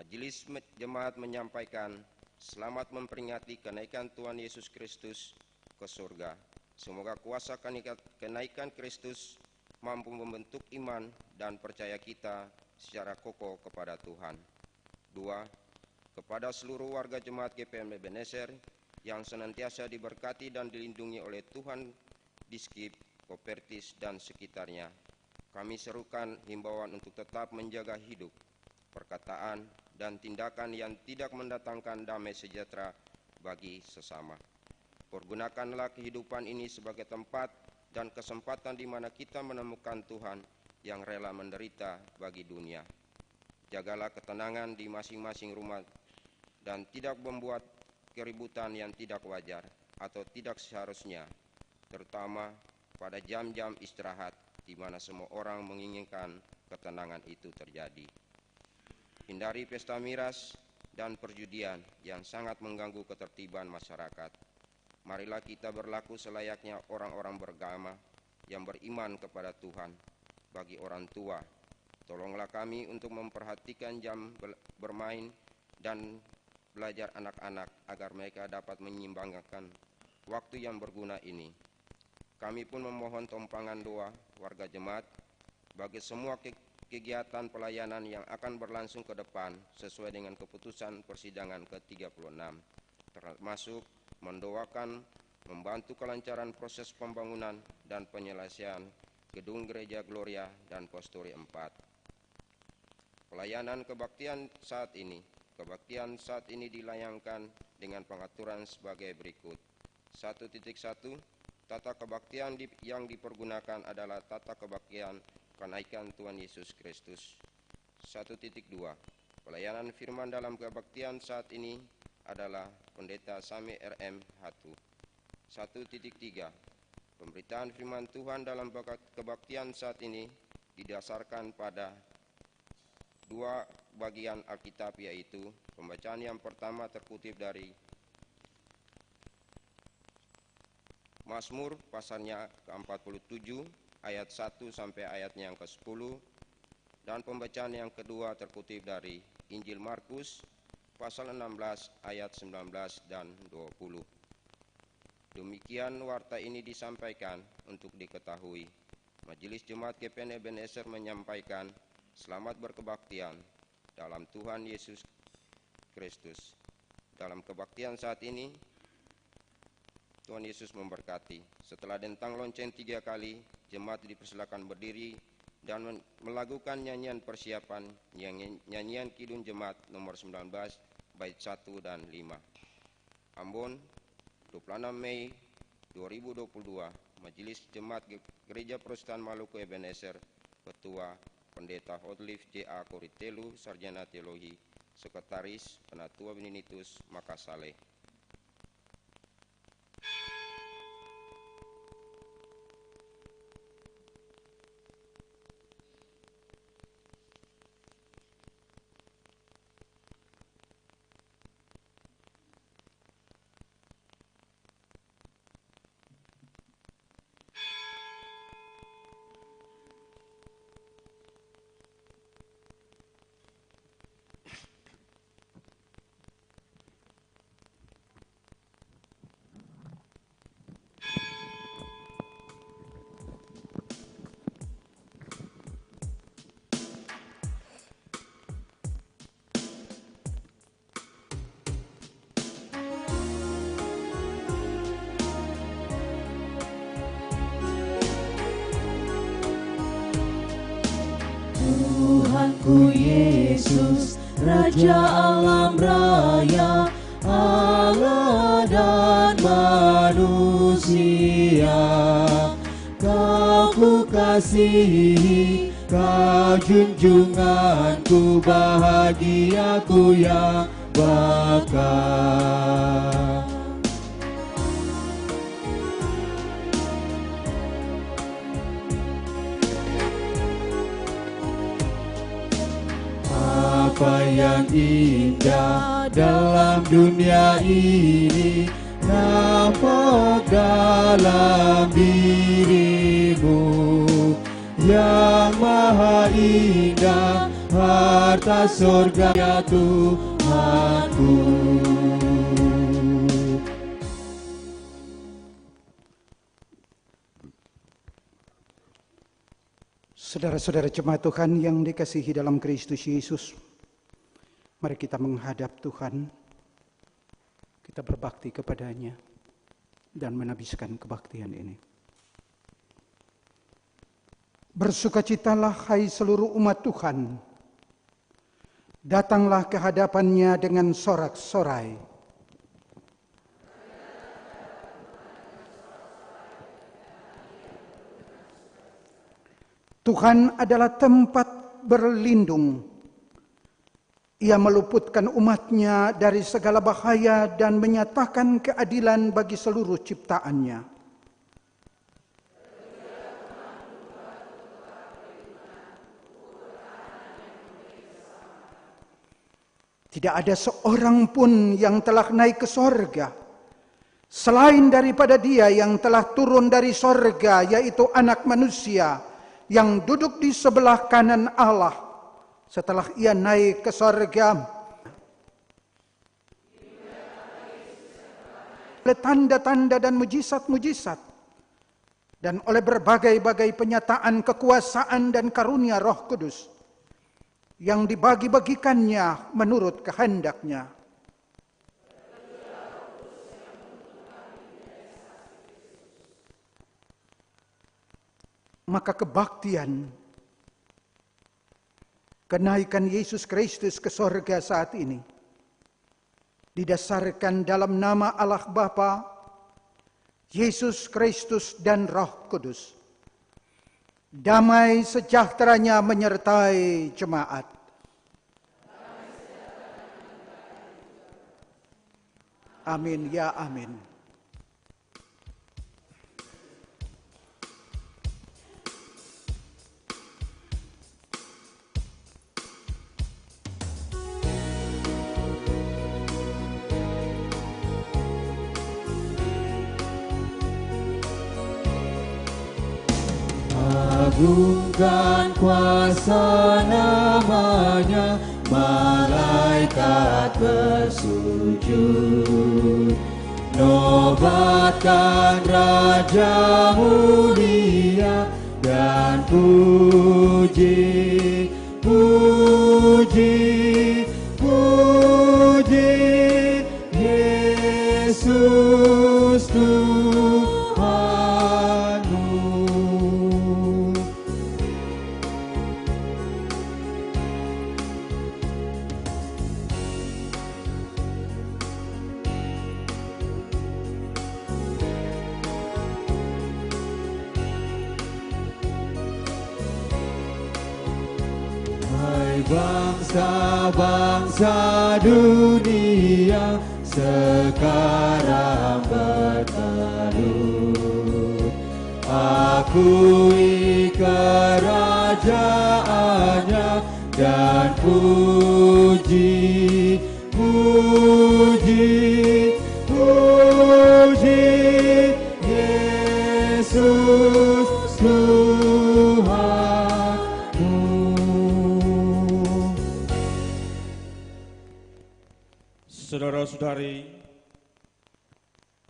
Majelis Jemaat menyampaikan selamat memperingati kenaikan Tuhan Yesus Kristus ke surga. Semoga kuasa kenaikan Kristus mampu membentuk iman dan percaya kita secara kokoh kepada Tuhan. 2. Kepada seluruh warga Jemaat GPM Ebenezer yang senantiasa diberkati dan dilindungi oleh Tuhan di Skip, Kopertis, dan sekitarnya, kami serukan himbauan untuk tetap menjaga hidup, perkataan, dan tindakan yang tidak mendatangkan damai sejahtera bagi sesama. Pergunakanlah kehidupan ini sebagai tempat dan kesempatan di mana kita menemukan Tuhan yang rela menderita bagi dunia. Jagalah ketenangan di masing-masing rumah dan tidak membuat keributan yang tidak wajar atau tidak seharusnya, terutama pada jam-jam istirahat di mana semua orang menginginkan ketenangan itu terjadi. Hindari pesta miras dan perjudian yang sangat mengganggu ketertiban masyarakat. Marilah kita berlaku selayaknya orang-orang beragama yang beriman kepada Tuhan. Bagi orang tua, tolonglah kami untuk memperhatikan jam bermain dan belajar anak-anak agar mereka dapat menyimbangkan waktu yang berguna ini. Kami pun memohon tumpangan doa warga jemaat bagi semua kegiatan pelayanan yang akan berlangsung ke depan sesuai dengan keputusan persidangan ke-36, termasuk mendoakan membantu kelancaran proses pembangunan dan penyelesaian gedung Gereja Gloria dan Posturi 4. Pelayanan kebaktian saat ini. Kebaktian saat ini dilayangkan dengan pengaturan sebagai berikut. 1.1. Tata kebaktian yang dipergunakan adalah tata kebaktian kenaikan Tuhan Yesus Kristus. 1.2. Pelayanan firman dalam kebaktian saat ini adalah Pendeta Sami RM Hatu. 1.3. Pemberitaan firman Tuhan dalam kebaktian saat ini didasarkan pada dua bagian Alkitab, yaitu pembacaan yang pertama terkutip dari Mazmur pasalnya ke-47 ayat 1 sampai ayatnya yang ke-10, dan pembacaan yang kedua terkutip dari Injil Markus pasal 16 ayat 19 dan 20. Demikian warta ini disampaikan untuk diketahui. Majelis Jemaat GPM Ebenezer menyampaikan selamat berkebaktian dalam Tuhan Yesus Kristus. Dalam kebaktian saat ini, Tuhan Yesus memberkati. Setelah dentang lonceng 3 kali, jemaat dipersilakan berdiri dan melakukan nyanyian persiapan, nyanyian Kidung Jemaat nomor 19, bait 1 dan 5. Ambon, 26 Mei 2022, Majelis Jemaat Gereja Protestan Maluku Ebenezer, Ketua Pendeta Hotliff J.A. Koritelu, Sarjana Teologi, Sekretaris Penatua Beninitus Makassale. Tuhanku Yesus, Raja alam raya, Allah dan manusia. Kau ku kasihi, Kau junjunganku, bahagiaku yang bakal. Apa yang indah dalam dunia ini nampak dalam dirimu, yang maha indah harta surga ya Tuhanku. Saudara-saudara jemaat Tuhan yang dikasihi dalam Kristus Yesus, mari kita menghadap Tuhan, kita berbakti kepadanya dan menabiskan kebaktian ini. Bersukacitalah hai seluruh umat Tuhan, datanglah ke hadapannya dengan sorak-sorai. Tuhan adalah tempat berlindung. Ia meluputkan umatnya dari segala bahaya dan menyatakan keadilan bagi seluruh ciptaannya. Tidak ada seorang pun yang telah naik ke sorga, selain daripada Dia yang telah turun dari sorga, yaitu Anak Manusia, yang duduk di sebelah kanan Allah setelah Ia naik ke sorga. Oleh tanda-tanda dan mujizat-mujizat, dan oleh berbagai-bagai penyataan kekuasaan dan karunia Roh Kudus, yang dibagi-bagikannya menurut kehendaknya. Maka kebaktian kenaikan Yesus Kristus ke sorga saat ini didasarkan dalam nama Allah Bapa, Yesus Kristus dan Roh Kudus. Damai sejahteranya menyertai jemaat. Amin ya amin. Agungkan kuasa namanya, malaikat bersujud. Nobatkan Raja mulia dan puji, puji, puji Yesus Tuhanmu. Bangsa-bangsa dunia sekarang berteduh, akui kerajaannya dan puji, puji, puji Yesus Tuhan. Saudara-saudari,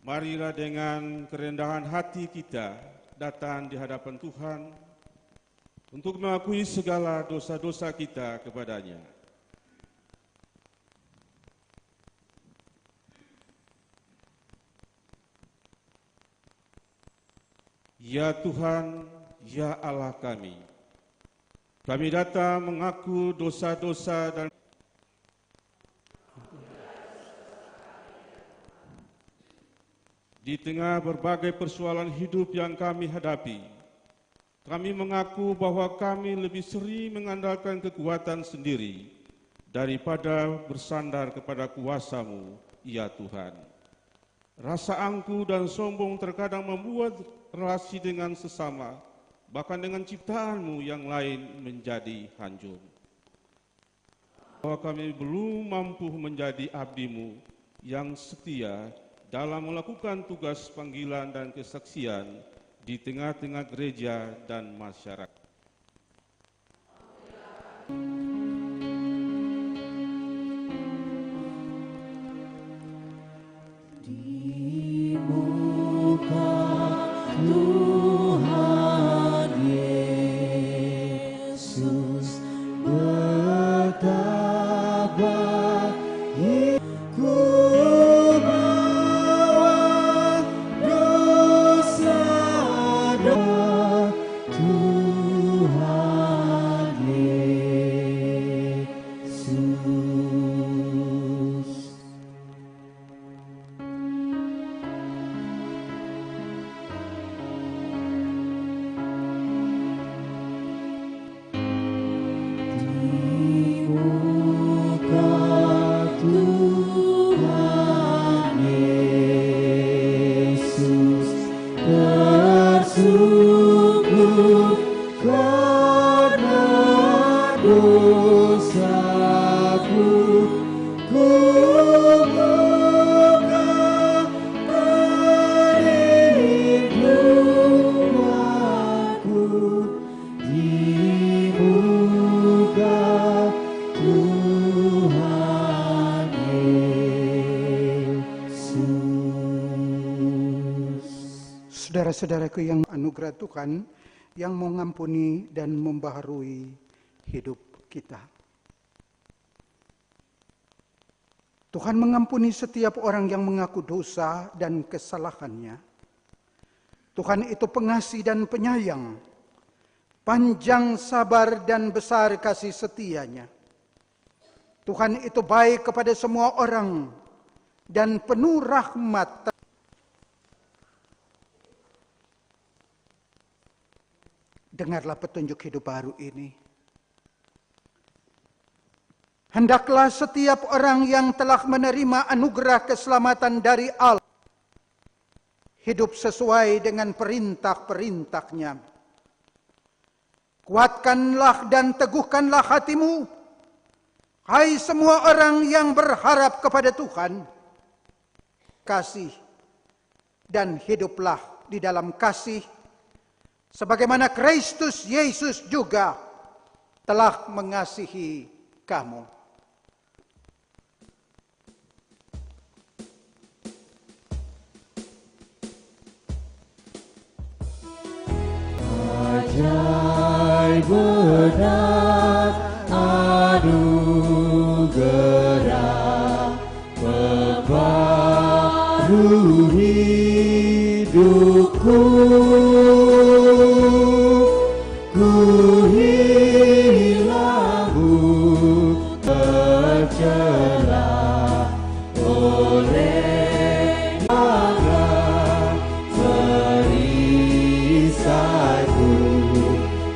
marilah dengan kerendahan hati kita datang di hadapan Tuhan untuk mengakui segala dosa-dosa kita kepadanya. Ya Tuhan, ya Allah kami datang mengaku dosa-dosa dan di tengah berbagai persoalan hidup yang kami hadapi, kami mengaku bahwa kami lebih sering mengandalkan kekuatan sendiri daripada bersandar kepada kuasa-Mu, ya Tuhan. Rasa angkuh dan sombong terkadang membuat relasi dengan sesama, bahkan dengan ciptaan-Mu yang lain menjadi hancur. Bahwa kami belum mampu menjadi abdi-Mu yang setia dalam melakukan tugas panggilan dan kesaksian di tengah-tengah gereja dan masyarakat. Saudara-saudaraku yang anugerah Tuhan, yang mengampuni dan membaharui hidup kita. Tuhan mengampuni setiap orang yang mengaku dosa dan kesalahannya. Tuhan itu pengasih dan penyayang, panjang sabar dan besar kasih setianya. Tuhan itu baik kepada semua orang dan penuh rahmat. Dengarlah petunjuk hidup baru ini. Hendaklah setiap orang yang telah menerima anugerah keselamatan dari Allah hidup sesuai dengan perintah-perintahnya. Kuatkanlah dan teguhkanlah hatimu, hai semua orang yang berharap kepada Tuhan. Kasih dan hiduplah di dalam kasih, sebagaimana Kristus Yesus juga telah mengasihi kamu. Ajaib benar anugerah membaru hidupku. Ku hilangmu tercela oleh Allah, perisaiku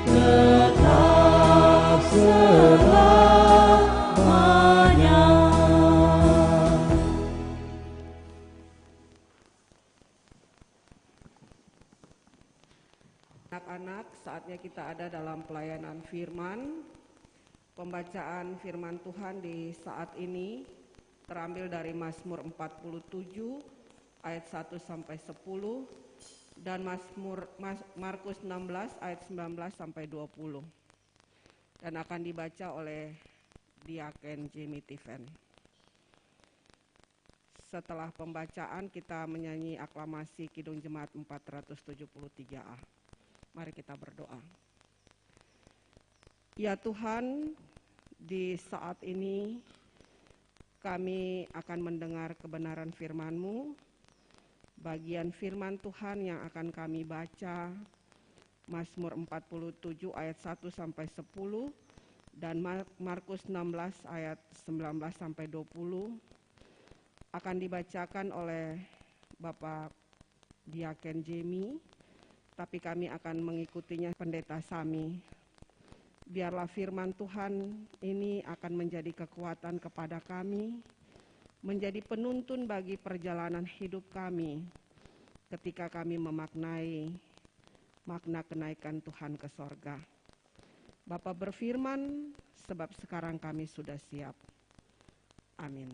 tetap selamanya. Anak-anak, saatnya kita ada dalam pelayanan firman. Pembacaan firman Tuhan di saat ini terambil dari Mazmur 47 ayat 1 sampai 10 dan Markus 16 ayat 19 sampai 20. Dan akan dibaca oleh Diaken Jamie Tiffen. Setelah pembacaan kita menyanyi aklamasi Kidung Jemaat 473A. Mari kita berdoa. Ya Tuhan, di saat ini kami akan mendengar kebenaran firman-Mu. Bagian firman Tuhan yang akan kami baca, Mazmur 47 ayat 1 sampai 10 dan Markus 16 ayat 19 sampai 20 akan dibacakan oleh Bapak Diaken Jamie. Tapi kami akan mengikutinya Pendeta Sami. Biarlah firman Tuhan ini akan menjadi kekuatan kepada kami, menjadi penuntun bagi perjalanan hidup kami ketika kami memaknai makna kenaikan Tuhan ke sorga. Bapa berfirman, sebab sekarang kami sudah siap. Amin.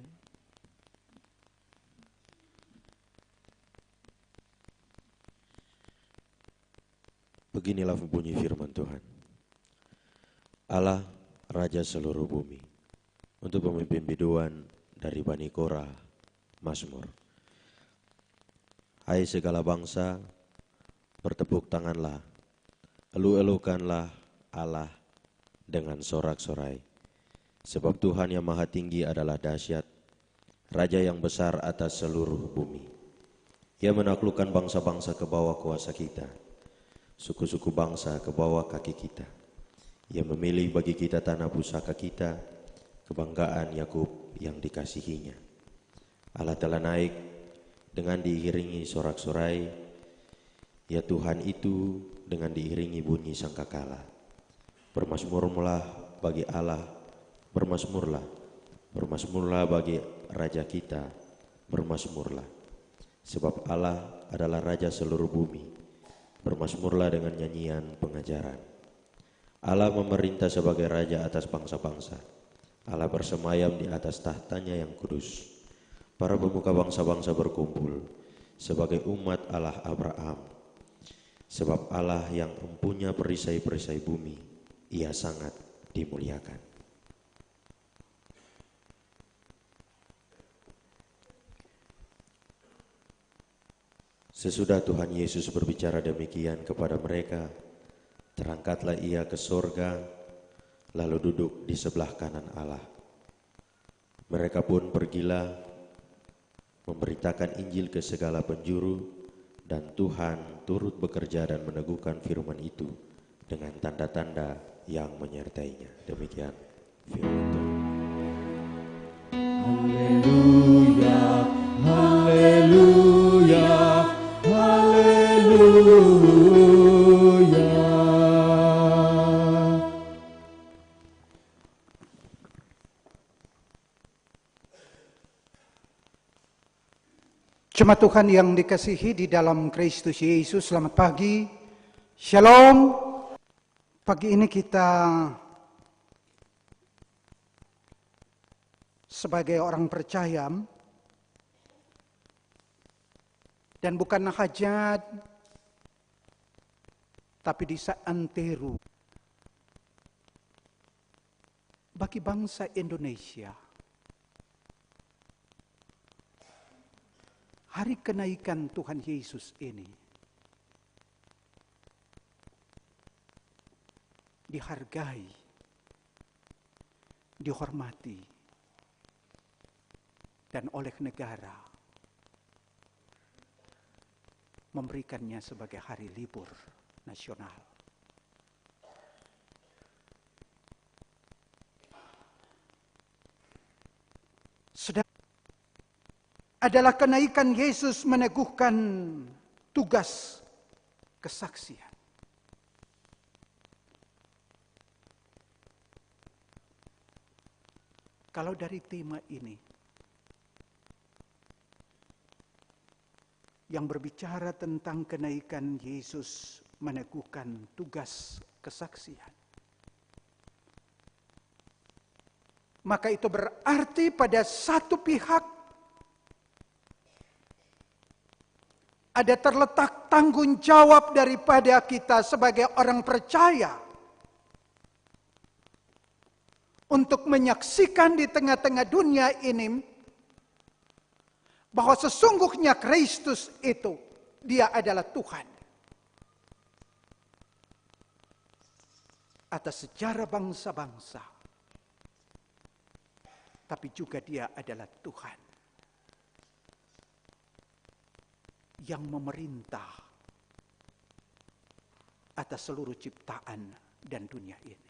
Beginilah bunyi firman Tuhan. Allah, Raja seluruh bumi, untuk pemimpin biduan dari Bani Korah, Mazmur. Hai segala bangsa, bertepuk tanganlah, elu-elukanlah Allah dengan sorak-sorai. Sebab Tuhan yang maha tinggi adalah dahsyat, Raja yang besar atas seluruh bumi. Ia menaklukkan bangsa-bangsa ke bawah kuasa kita, suku-suku bangsa ke bawah kaki kita. Ia memilih bagi kita tanah pusaka kita, kebanggaan Yakub yang dikasihinya. Allah telah naik dengan diiringi sorak-sorai, ya Tuhan itu dengan diiringi bunyi sangkakala. Bermasmurlah bagi Allah, bermasmurlah, bermasmurlah bagi Raja kita, bermasmurlah. Sebab Allah adalah Raja seluruh bumi, bermasmurlah dengan nyanyian pengajaran. Allah memerintah sebagai Raja atas bangsa-bangsa, Allah bersemayam di atas tahtanya yang kudus. Para pemuka bangsa-bangsa berkumpul sebagai umat Allah Abraham. Sebab Allah yang empunya perisai-perisai bumi, Ia sangat dimuliakan. Sesudah Tuhan Yesus berbicara demikian kepada mereka, terangkatlah Ia ke sorga, lalu duduk di sebelah kanan Allah. Mereka pun pergilah, memberitakan Injil ke segala penjuru, dan Tuhan turut bekerja dan meneguhkan firman itu dengan tanda-tanda yang menyertainya. Demikian firman Tuhan. Haleluya, haleluya, haleluya. Jemaat Tuhan yang dikasihi di dalam Kristus Yesus, selamat pagi. Shalom. Pagi ini kita sebagai orang percaya dan bukan hajat, tapi di seantero bagi bangsa Indonesia. Hari kenaikan Tuhan Yesus ini dihargai, dihormati, dan oleh negara memberikannya sebagai hari libur nasional. Adalah kenaikan Yesus meneguhkan tugas kesaksian. Kalau dari tema ini yang berbicara tentang kenaikan Yesus meneguhkan tugas kesaksian, maka itu berarti pada satu pihak ada terletak tanggung jawab daripada kita sebagai orang percaya untuk menyaksikan di tengah-tengah dunia ini bahwa sesungguhnya Kristus itu, Dia adalah Tuhan. Atas sejarah bangsa-bangsa, tapi juga Dia adalah Tuhan yang memerintah atas seluruh ciptaan dan dunia ini.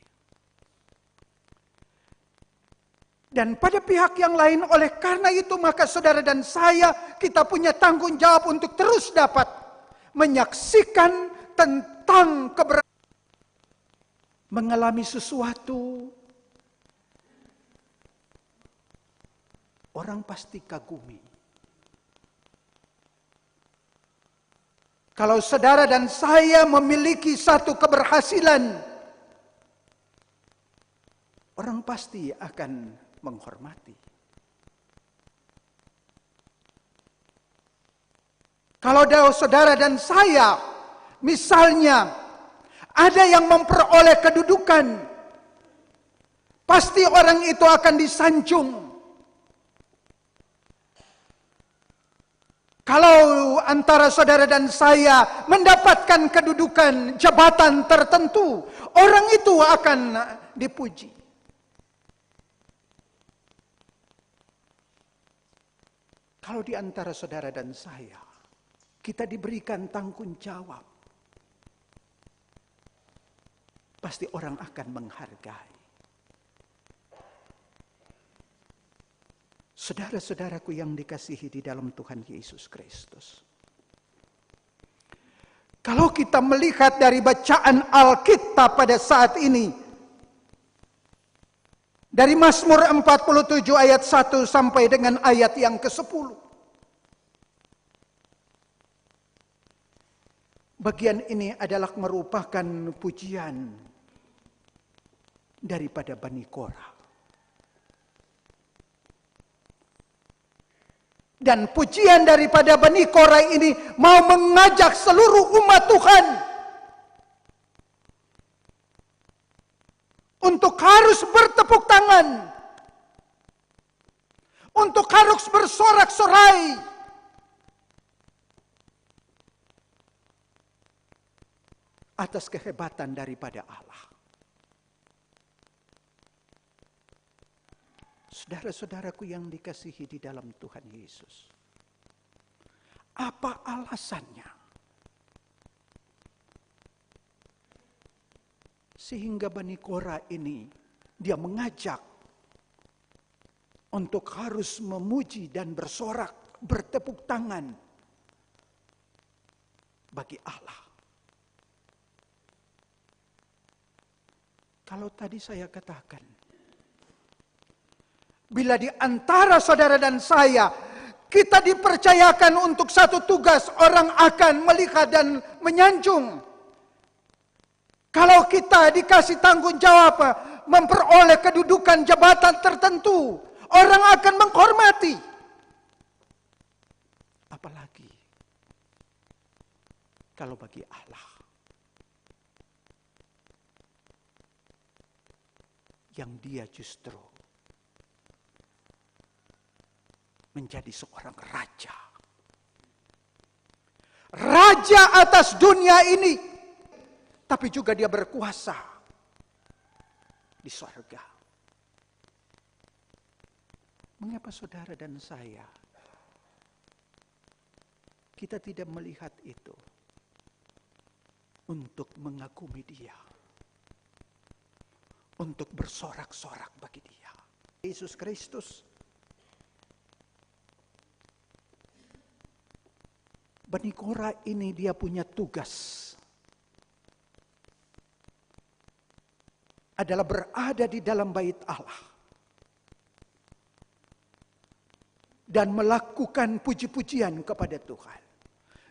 Dan pada pihak yang lain, oleh karena itu maka saudara dan saya, kita punya tanggung jawab untuk terus dapat menyaksikan tentang mengalami sesuatu. Orang pasti kagumi. Kalau saudara dan saya memiliki satu keberhasilan, orang pasti akan menghormati. Kalau saudara dan saya, misalnya, ada yang memperoleh kedudukan, pasti orang itu akan disanjung. Kalau antara saudara dan saya mendapatkan kedudukan jabatan tertentu, orang itu akan dipuji. Kalau di antara saudara dan saya, kita diberikan tanggung jawab, pasti orang akan menghargai. Saudara-saudaraku yang dikasihi di dalam Tuhan Yesus Kristus. Kalau kita melihat dari bacaan Alkitab pada saat ini, dari Mazmur 47 ayat 1 sampai dengan ayat yang ke-10. Bagian ini adalah merupakan pujian daripada Bani Korah. Dan pujian daripada Bani Korah ini mau mengajak seluruh umat Tuhan untuk harus bertepuk tangan, untuk harus bersorak-sorai, atas kehebatan daripada Allah. Saudara-saudaraku yang dikasihi di dalam Tuhan Yesus. Apa alasannya? Sehingga Bani Korah ini, dia mengajak untuk harus memuji dan bersorak, bertepuk tangan bagi Allah. Kalau tadi saya katakan, bila di antara saudara dan saya, kita dipercayakan untuk satu tugas, orang akan melihat dan menyanjung. Kalau kita dikasih tanggung jawab memperoleh kedudukan jabatan tertentu, orang akan menghormati. Apalagi kalau bagi Allah yang dia justru menjadi seorang raja. Raja atas dunia ini. Tapi juga dia berkuasa di surga. Mengapa saudara dan saya kita tidak melihat itu untuk mengagumi dia, untuk bersorak-sorak bagi dia. Yesus Kristus, Bani Korah ini dia punya tugas adalah berada di dalam bait Allah dan melakukan puji-pujian kepada Tuhan.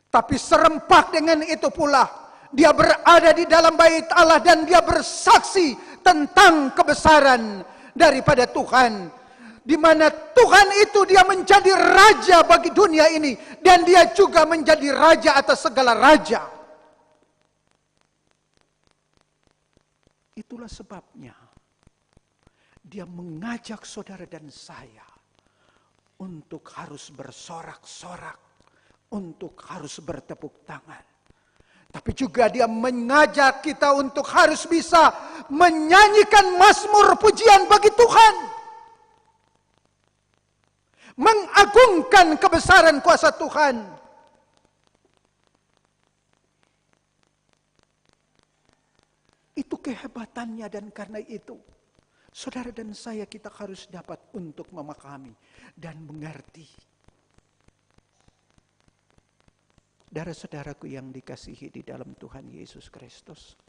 Tapi serempak dengan itu pula, dia berada di dalam bait Allah dan dia bersaksi tentang kebesaran daripada Tuhan. Di mana Tuhan itu dia menjadi raja bagi dunia ini. Dan dia juga menjadi raja atas segala raja. Itulah sebabnya dia mengajak saudara dan saya untuk harus bersorak-sorak, untuk harus bertepuk tangan. Tapi juga dia mengajak kita untuk harus bisa menyanyikan mazmur pujian bagi Tuhan. Mengagungkan kebesaran kuasa Tuhan. Itu kehebatannya, dan karena itu saudara dan saya kita harus dapat untuk memahami dan mengerti. Saudara-saudaraku yang dikasihi di dalam Tuhan Yesus Kristus.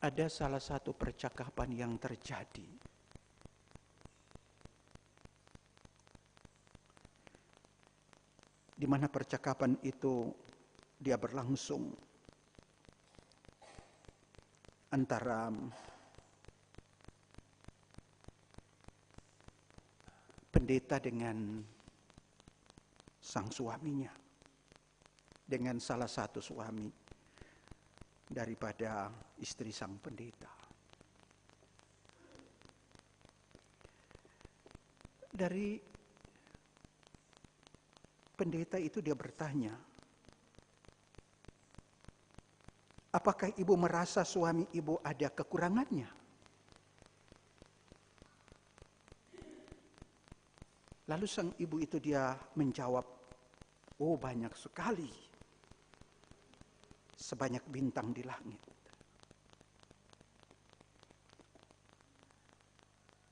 Ada salah satu percakapan yang terjadi di mana percakapan itu dia berlangsung antara pendeta dengan sang suaminya, dengan salah satu suami daripada istri sang pendeta. Dari pendeta itu dia bertanya, apakah ibu merasa suami ibu ada kekurangannya? Lalu sang ibu itu dia menjawab, oh banyak sekali, sebanyak bintang di langit.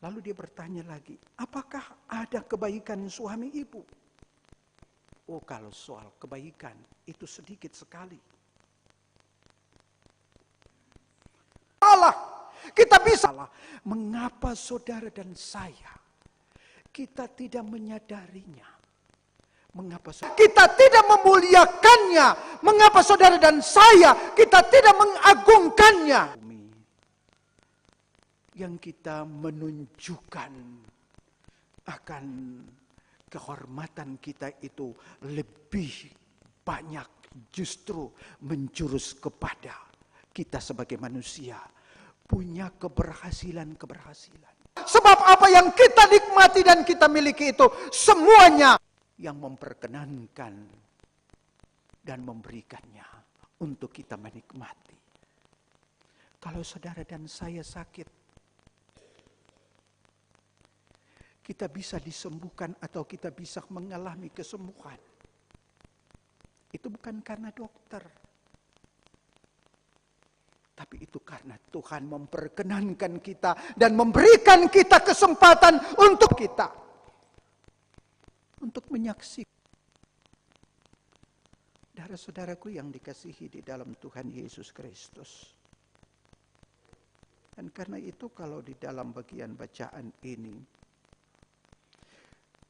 Lalu dia bertanya lagi, apakah ada kebaikan suami ibu? Oh, kalau soal kebaikan itu sedikit sekali. Allah, kita bisa. Mengapa saudara dan saya kita tidak menyadarinya? Mengapa kita tidak memuliakannya? Mengapa saudara dan saya kita tidak mengagungkannya? Yang kita menunjukkan akan kehormatan kita itu lebih banyak justru menjurus kepada kita sebagai manusia punya keberhasilan. Sebab apa yang kita nikmati dan kita miliki itu semuanya yang memperkenankan dan memberikannya untuk kita menikmati. Kalau saudara dan saya sakit, kita bisa disembuhkan atau kita bisa mengalami kesembuhan. Itu bukan karena dokter. Tapi itu karena Tuhan memperkenankan kita dan memberikan kita kesempatan untuk kita. Untuk menyaksikan. Saudara-saudaraku yang dikasihi di dalam Tuhan Yesus Kristus. Dan karena itu kalau di dalam bagian bacaan ini,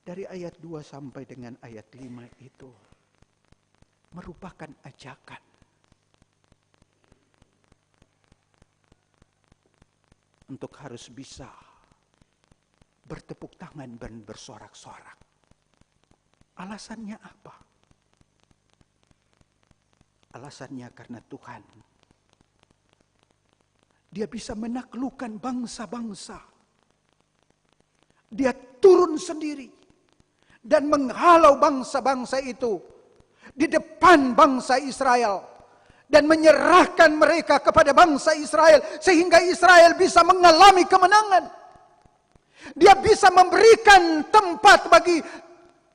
dari ayat 2 sampai dengan ayat 5 itu merupakan ajakan untuk harus bisa bertepuk tangan dan bersorak-sorak. Alasannya apa? Alasannya karena Tuhan, Dia bisa menaklukkan bangsa-bangsa. Dia turun sendiri dan menghalau bangsa-bangsa itu di depan bangsa Israel dan menyerahkan mereka kepada bangsa Israel sehingga Israel bisa mengalami kemenangan. Dia bisa memberikan tempat bagi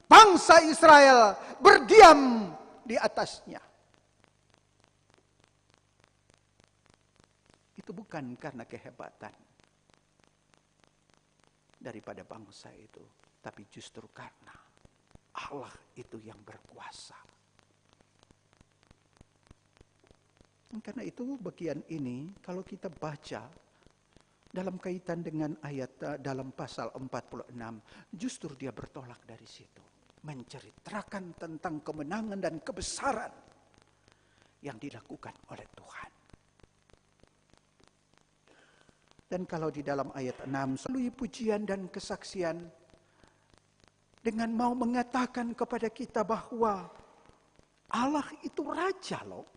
bangsa Israel berdiam di atasnya. Itu bukan karena kehebatan daripada bangsa itu, tapi justru karena Allah itu yang berkuasa. Dan karena itu bagian ini kalau kita baca dalam kaitan dengan ayat dalam pasal 46, justru dia bertolak dari situ. Menceritakan tentang kemenangan dan kebesaran yang dilakukan oleh Tuhan. Dan kalau di dalam ayat 6, melalui pujian dan kesaksian, dengan mau mengatakan kepada kita bahwa Allah itu Raja loh.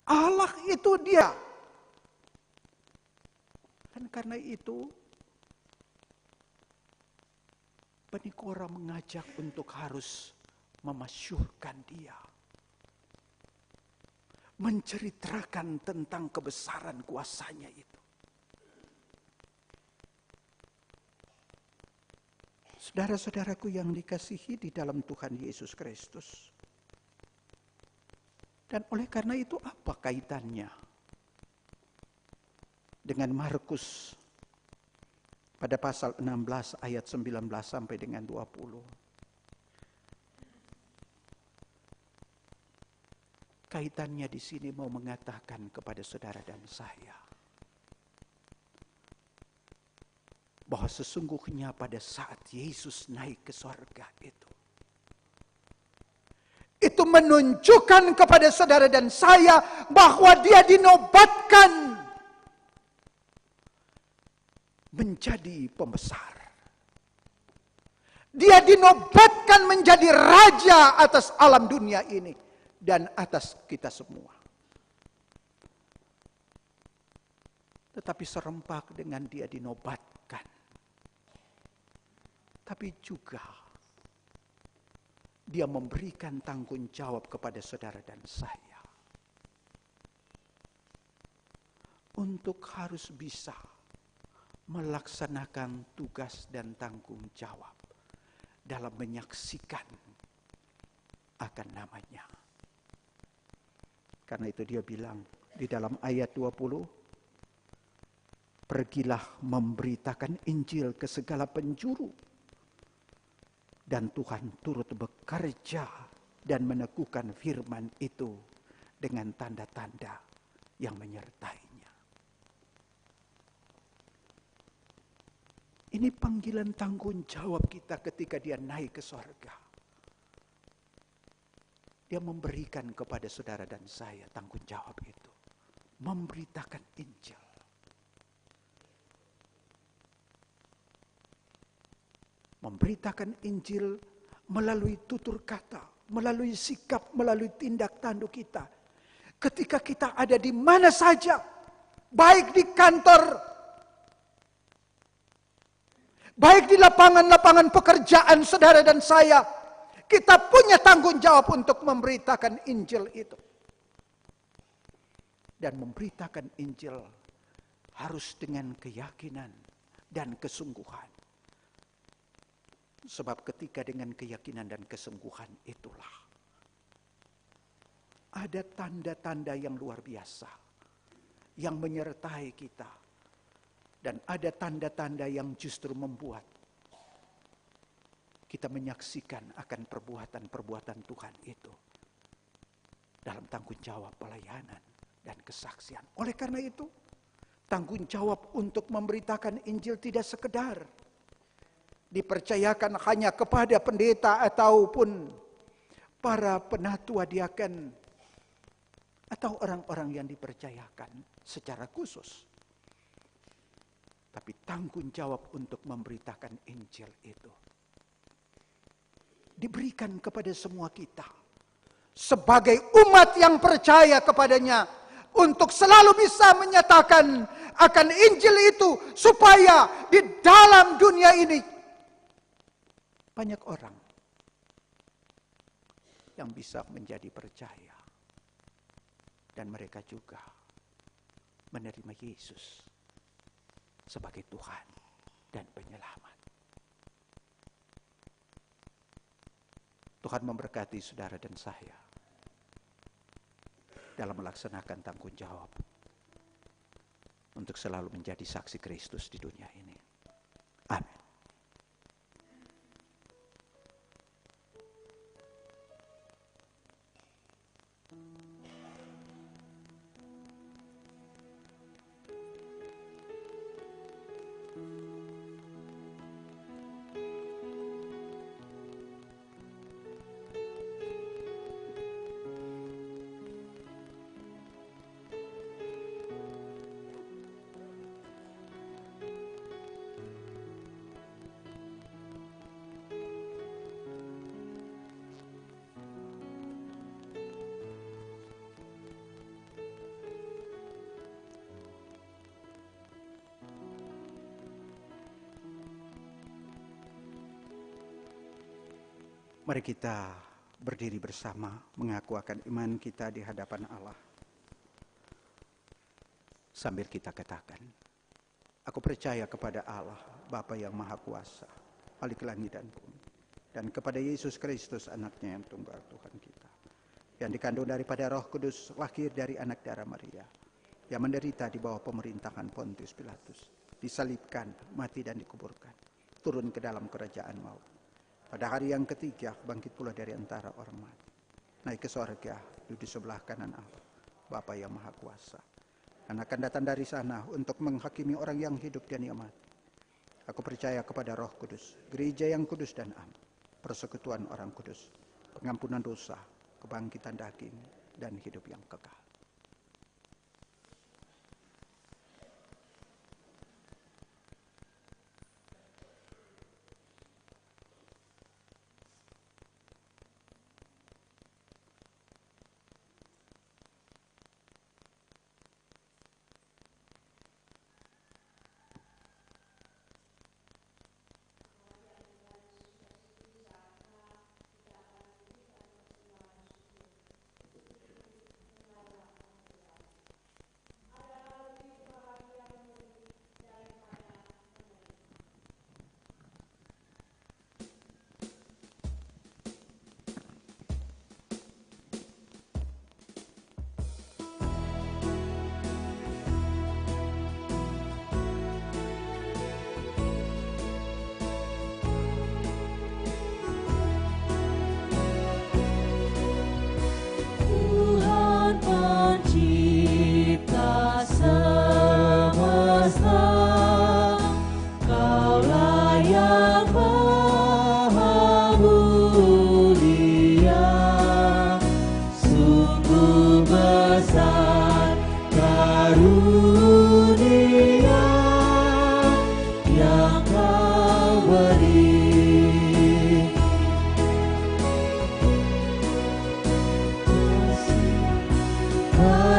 Allah itu Dia. Dan karena itu, Bani Korah mengajak untuk harus memasyurkan Dia. Menceritakan tentang kebesaran kuasanya itu. Saudara-saudaraku yang dikasihi di dalam Tuhan Yesus Kristus. Dan oleh karena itu apa kaitannya dengan Markus pada pasal 16 ayat 19 sampai dengan 20. Kaitannya di sini mau mengatakan kepada saudara dan saya bahwa sesungguhnya pada saat Yesus naik ke surga itu menunjukkan kepada saudara dan saya bahwa Dia dinobatkan menjadi pembesar. Dia dinobatkan menjadi raja atas alam dunia ini dan atas kita semua. Tetapi serempak dengan Dia dinobatkan. Tapi juga Dia memberikan tanggung jawab kepada saudara dan saya. Untuk harus bisa melaksanakan tugas dan tanggung jawab dalam menyaksikan akan namanya. Karena itu Dia bilang, Di dalam ayat 20, pergilah memberitakan Injil ke segala penjuru. Dan Tuhan turut bekerja dan meneguhkan firman itu dengan tanda-tanda yang menyertainya. Ini panggilan tanggung jawab kita ketika dia naik ke sorga. Dia memberikan kepada saudara dan saya tanggung jawab itu. Memberitakan Injil. Memberitakan Injil melalui tutur kata, melalui sikap, melalui tindak tanduk kita. Ketika kita ada di mana saja, baik di kantor, baik di lapangan-lapangan pekerjaan saudara dan saya, kita punya tanggung jawab untuk memberitakan Injil itu. Dan memberitakan Injil harus dengan keyakinan dan kesungguhan. Sebab ketika dengan keyakinan dan kesungguhan itulah ada tanda-tanda yang luar biasa yang menyertai kita. Dan ada tanda-tanda yang justru membuat kita menyaksikan akan perbuatan-perbuatan Tuhan itu dalam tanggung jawab pelayanan dan kesaksian. Oleh karena itu, tanggung jawab untuk memberitakan Injil tidak sekedar dipercayakan hanya kepada pendeta ataupun para penatua diaken atau orang-orang yang dipercayakan secara khusus. Tapi tanggung jawab untuk memberitakan Injil itu diberikan kepada semua kita sebagai umat yang percaya kepadanya untuk selalu bisa menyatakan akan Injil itu supaya di dalam dunia ini banyak orang yang bisa menjadi percaya dan mereka juga menerima Yesus sebagai Tuhan dan penyelamat. Tuhan memberkati saudara dan saya dalam melaksanakan tanggung jawab untuk selalu menjadi saksi Kristus di dunia ini. Amin. Mari kita berdiri bersama mengaku akan iman kita di hadapan Allah. Sambil kita katakan, aku percaya kepada Allah, Bapa yang Maha Kuasa, Khalik langit dan bumi, dan kepada Yesus Kristus, anaknya yang tunggal Tuhan kita, yang dikandung daripada Roh Kudus, lahir dari anak darah Maria, yang menderita di bawah pemerintahan Pontius Pilatus, disalibkan, mati dan dikuburkan, turun ke dalam kerajaan maut. Pada hari yang ketiga bangkit pula dari antara orang mati, naik ke sorga, duduk di sebelah kanan Allah, Bapa yang Maha Kuasa, dan akan datang dari sana untuk menghakimi orang yang hidup dan yang mati. Aku percaya kepada Roh Kudus, gereja yang kudus dan am, persekutuan orang kudus, pengampunan dosa, kebangkitan daging, dan hidup yang kekal.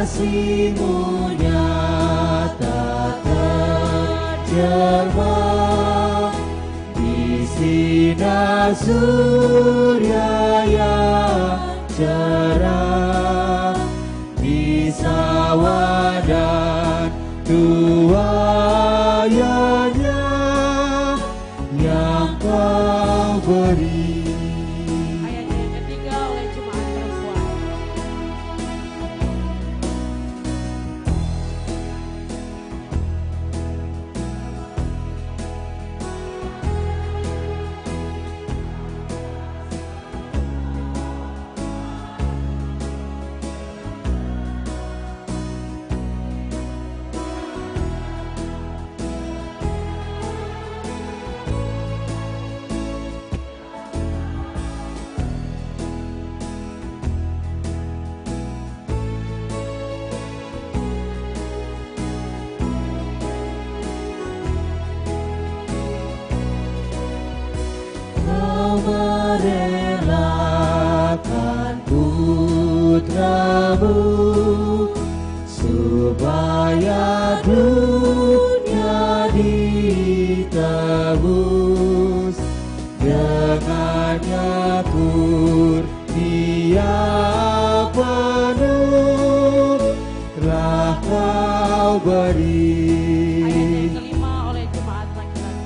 kasih-Mu nyata terjelma di sinar surya yang cerah, di sawah dan tuayanya yang Kau beri. Ayat yang ketiga oleh jemaat perempuan. Kau merelakan putra-Mu supaya dunia ditebus, dengannya kurnia penuh telah Kau beri. Ayat yang kelima oleh jemaat laki-laki.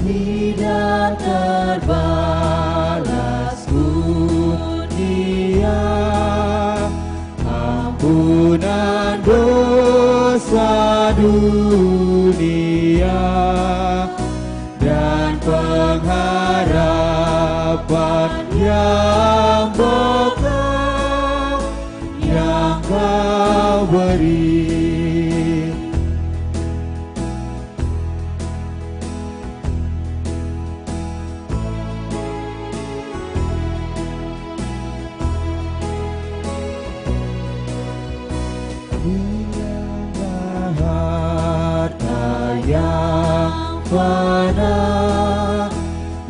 Tidak terbalas kurnia ampunan dosa dunia dan pengharapan yang bekal yang Kau beri. Harta yang fana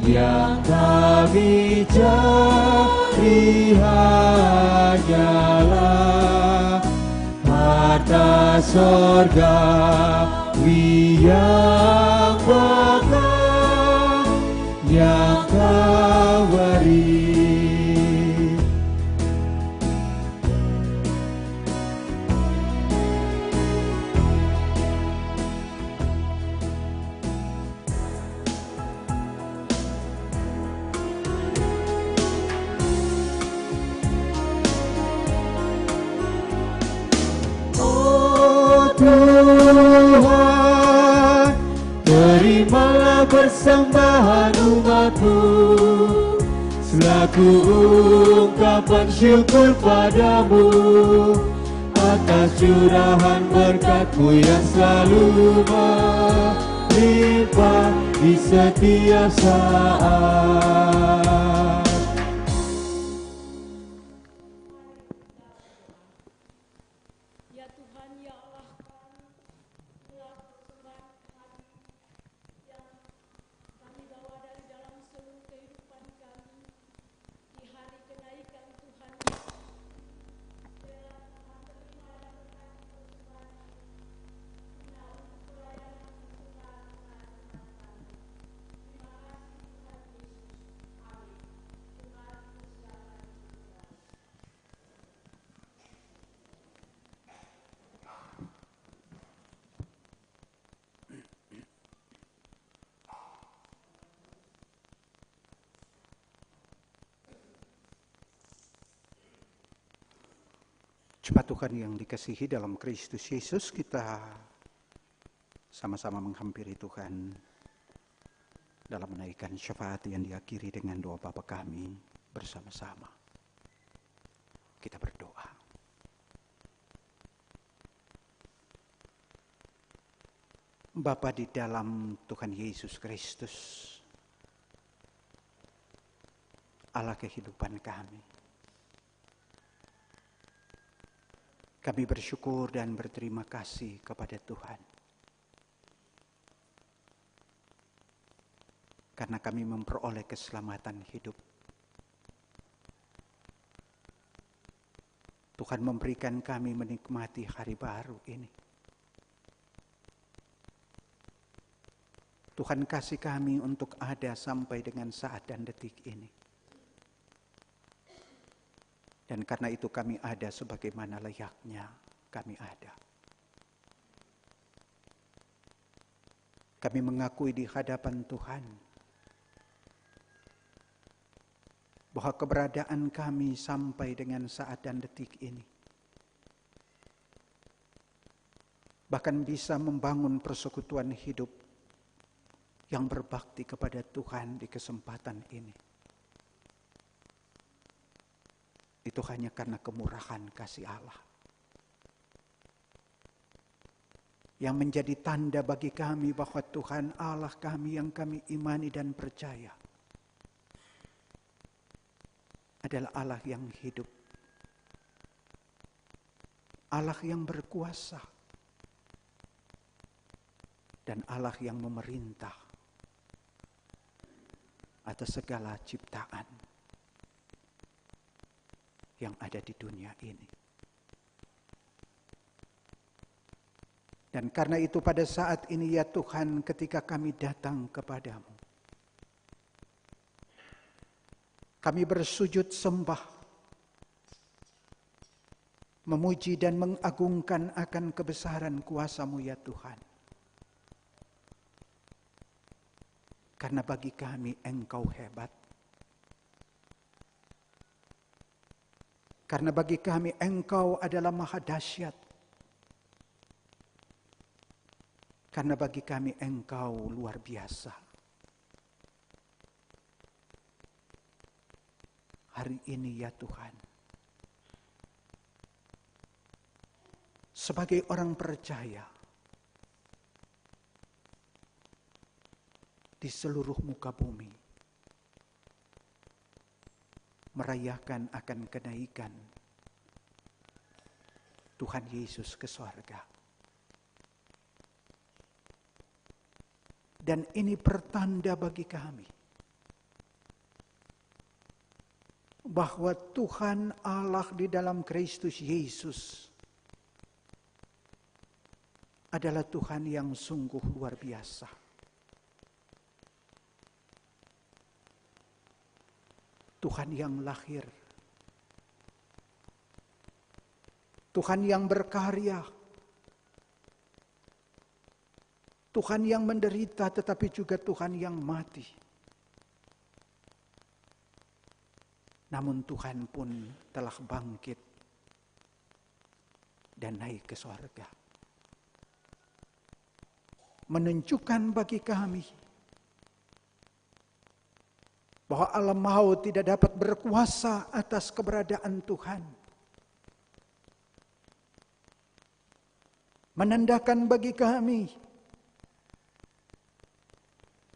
yang kami cari hanyalah harta sorgawi yang bekal yang Kau beri. Tuhan, terimalah persembahan umat-Mu selaku ungkapan syukur padamu atas curahan berkat-Mu yang selalu melimpah di setiap saat. Ya Tuhan, ya Allah kami, telah persembahan kami yang kami bawa dari dalam seluruh kehidupan kami di hari kenaikan Tuhan. Biarlah Tuhan terima dan berkati persembahan ini, guna untuk pelayanan Tuhan. Terima kasih Tuhan Yesus. Amin. Jemaat Tuhan yang dikasihi dalam Kristus Yesus, kita sama-sama menghampiri Tuhan dalam menaikkan syafaat yang diakhiri dengan doa Bapa kami bersama-sama. Kita berdoa. Bapa di dalam Tuhan Yesus Kristus, Allah kehidupan kami. Kami bersyukur dan berterima kasih kepada Tuhan. Karena kami memperoleh keselamatan hidup. Tuhan memberikan kami menikmati hari baru ini. Tuhan kasih kami untuk ada sampai dengan saat dan detik ini. Dan karena itu kami ada sebagaimana layaknya kami ada. Kami mengakui di hadapan Tuhan bahwa keberadaan kami sampai dengan saat dan detik ini bahkan bisa membangun persekutuan hidup yang berbakti kepada Tuhan di kesempatan ini. Itu hanya karena kemurahan kasih Allah. Yang menjadi tanda bagi kami bahwa Tuhan Allah kami yang kami imani dan percaya adalah Allah yang hidup. Allah yang berkuasa. Dan Allah yang memerintah atas segala ciptaan yang ada di dunia ini. Dan karena itu pada saat ini ya Tuhan, ketika kami datang kepadamu, kami bersujud sembah, memuji dan mengagungkan akan kebesaran kuasa-Mu ya Tuhan. Karena bagi kami Engkau hebat. Karena bagi kami Engkau adalah maha dahsyat. Karena bagi kami Engkau luar biasa. Hari ini ya Tuhan, sebagai orang percaya di seluruh muka bumi, merayakan akan kenaikan Tuhan Yesus ke sorga. Dan ini pertanda bagi kami bahwa Tuhan Allah di dalam Kristus Yesus adalah Tuhan yang sungguh luar biasa. Tuhan yang lahir, Tuhan yang berkarya, Tuhan yang menderita tetapi juga Tuhan yang mati. Namun Tuhan pun telah bangkit dan naik ke sorga. Menunjukkan bagi kami bahwa alam maut tidak dapat berkuasa atas keberadaan Tuhan. Menandakan bagi kami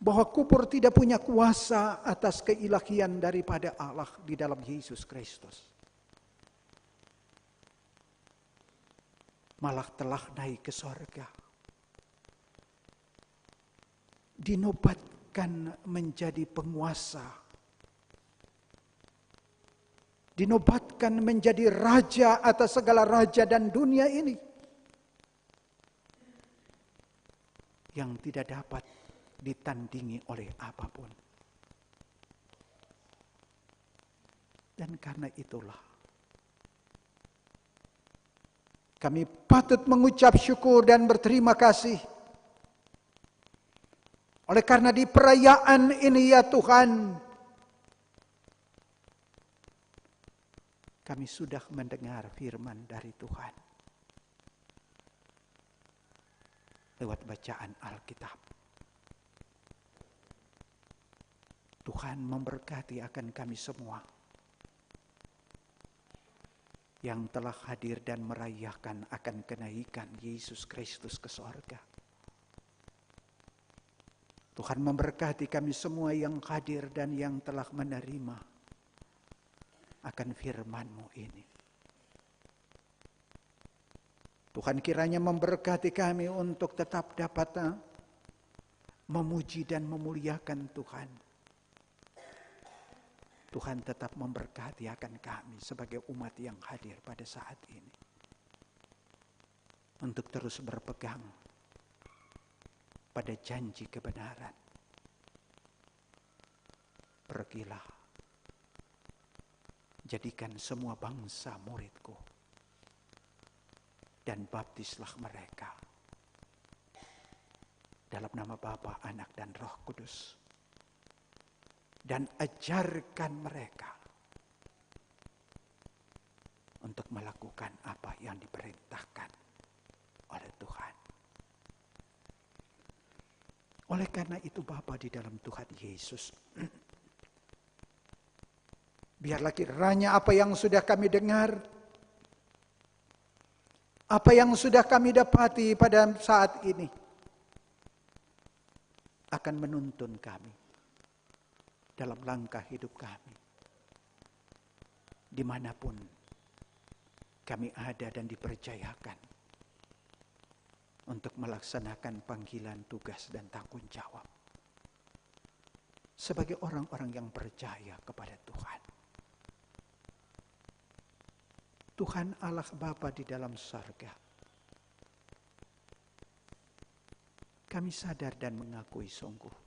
bahwa kubur tidak punya kuasa atas keilahian daripada Allah di dalam Yesus Kristus. Malah telah naik ke sorga. Dinobatkan menjadi penguasa. Dinobatkan menjadi raja atas segala raja dan dunia ini. Yang tidak dapat ditandingi oleh apapun. Dan karena itulah kami patut mengucap syukur dan berterima kasih. Oleh karena di perayaan ini ya Tuhan, kami sudah mendengar firman dari Tuhan lewat bacaan Alkitab. Tuhan memberkati akan kami semua yang telah hadir dan merayakan akan kenaikan Yesus Kristus ke sorga. Tuhan memberkati kami semua yang hadir dan yang telah menerima akan firman-Mu ini. Tuhan kiranya memberkati kami untuk tetap dapat memuji dan memuliakan Tuhan. Tuhan tetap memberkati akan kami sebagai umat yang hadir pada saat ini. Untuk terus berpegang pada janji kebenaran. Pergilah, jadikan semua bangsa muridku, dan baptislah mereka dalam nama Bapa, Anak, dan Roh Kudus. Dan ajarkan mereka untuk melakukan apa yang diperintahkan oleh Tuhan. Oleh karena itu Bapa di dalam Tuhan Yesus, biarlah kiranya apa yang sudah kami dengar, apa yang sudah kami dapati pada saat ini, akan menuntun kami dalam langkah hidup kami, dimanapun kami ada dan dipercayakan untuk melaksanakan panggilan, tugas, dan tanggung jawab sebagai orang-orang yang percaya kepada Tuhan. Tuhan Allah Bapa di dalam surga, kami sadar dan mengakui sungguh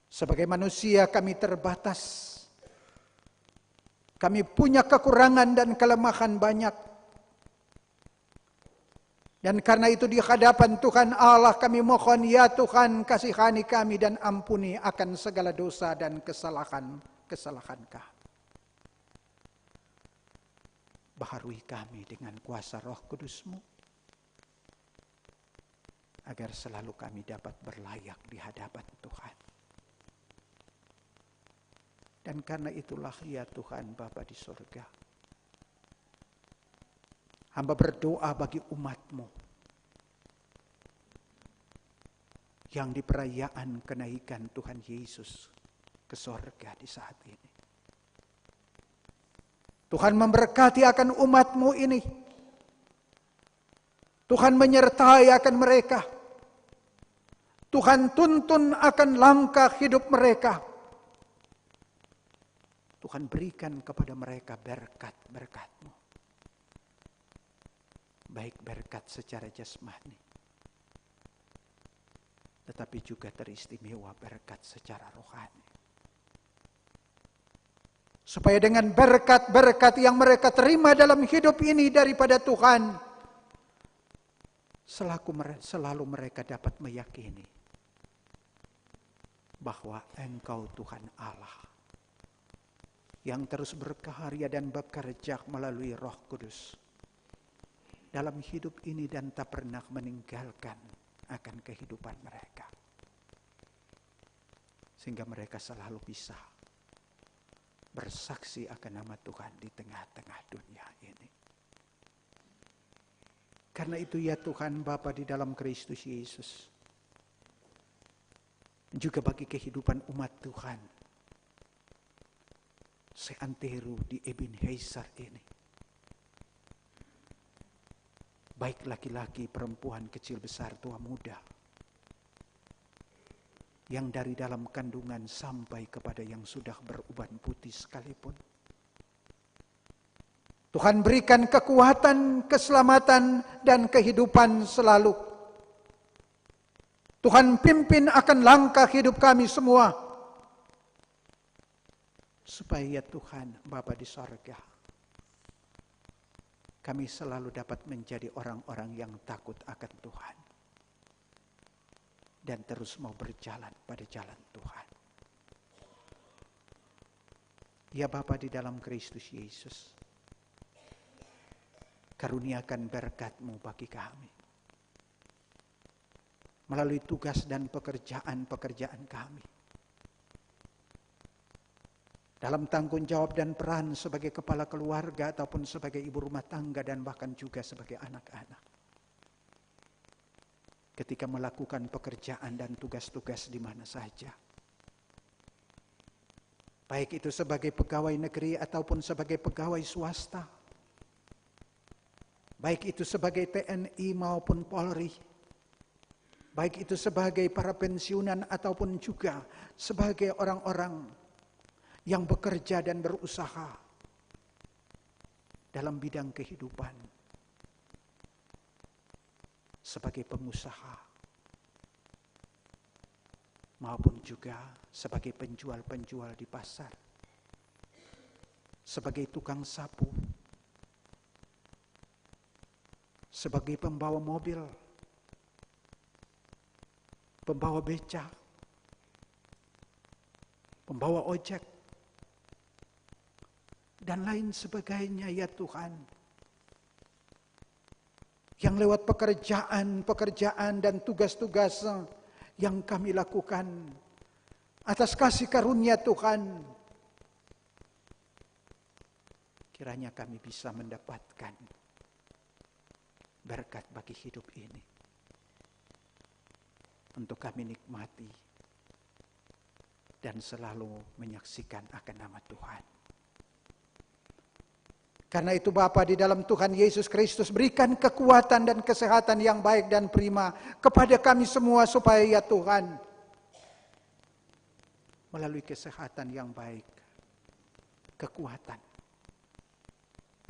sebagai manusia kami terbatas. Kami punya kekurangan dan kelemahan banyak. Dan karena itu di hadapan Tuhan Allah kami mohon, ya Tuhan, kasihani kami dan ampuni akan segala dosa dan kesalahan kami. Baharui kami dengan kuasa Roh Kudus-Mu, agar selalu kami dapat berlayak di hadapan Tuhan. Dan karena itulah ya Tuhan Bapa di surga, hamba berdoa bagi umat-Mu yang di perayaan kenaikan Tuhan Yesus ke surga di saat ini. Tuhan memberkati akan umat-Mu ini. Tuhan menyertai akan mereka. Tuhan tuntun akan langkah hidup mereka. Tuhan berikan kepada mereka berkat-berkat-Mu. Baik berkat secara jasmani, tetapi juga teristimewa berkat secara rohani. Supaya dengan berkat-berkat yang mereka terima dalam hidup ini daripada Tuhan, selalu mereka dapat meyakini bahwa Engkau Tuhan Allah yang terus berkarya dan bekerja melalui Roh Kudus dalam hidup ini dan tak pernah meninggalkan akan kehidupan mereka. Sehingga mereka selalu bisa bersaksi akan nama Tuhan di tengah-tengah dunia ini. Karena itu ya Tuhan Bapa di dalam Kristus Yesus, juga bagi kehidupan umat Tuhan seantero di Ebenezer ini, baik laki-laki, perempuan, kecil, besar, tua, muda, yang dari dalam kandungan sampai kepada yang sudah beruban putih sekalipun, Tuhan berikan kekuatan, keselamatan, dan kehidupan selalu. Tuhan pimpin akan langkah hidup kami semua, supaya Tuhan Bapa di sorga, kami selalu dapat menjadi orang-orang yang takut akan Tuhan dan terus mau berjalan pada jalan Tuhan. Ya Bapa di dalam Kristus Yesus, karuniakan berkat-Mu bagi kami. Melalui tugas dan pekerjaan-pekerjaan kami. Dalam tanggung jawab dan peran sebagai kepala keluarga ataupun sebagai ibu rumah tangga dan bahkan juga sebagai anak-anak. Ketika melakukan pekerjaan dan tugas-tugas di mana saja. Baik itu sebagai pegawai negeri ataupun sebagai pegawai swasta. Baik itu sebagai TNI maupun Polri. Baik itu sebagai para pensiunan ataupun juga sebagai orang-orang yang bekerja dan berusaha dalam bidang kehidupan. Sebagai pengusaha. Maupun juga sebagai penjual-penjual di pasar, sebagai tukang sapu, sebagai pembawa mobil, pembawa beca, pembawa ojek, dan lain sebagainya ya Tuhan. Yang lewat pekerjaan dan tugas-tugas yang kami lakukan atas kasih karunia Tuhan, kiranya kami bisa mendapatkan berkat bagi hidup ini untuk kami nikmati dan selalu menyaksikan akan nama Tuhan. Karena itu Bapa di dalam Tuhan Yesus Kristus, berikan kekuatan dan kesehatan yang baik dan prima kepada kami semua supaya ya Tuhan, melalui kesehatan yang baik, kekuatan,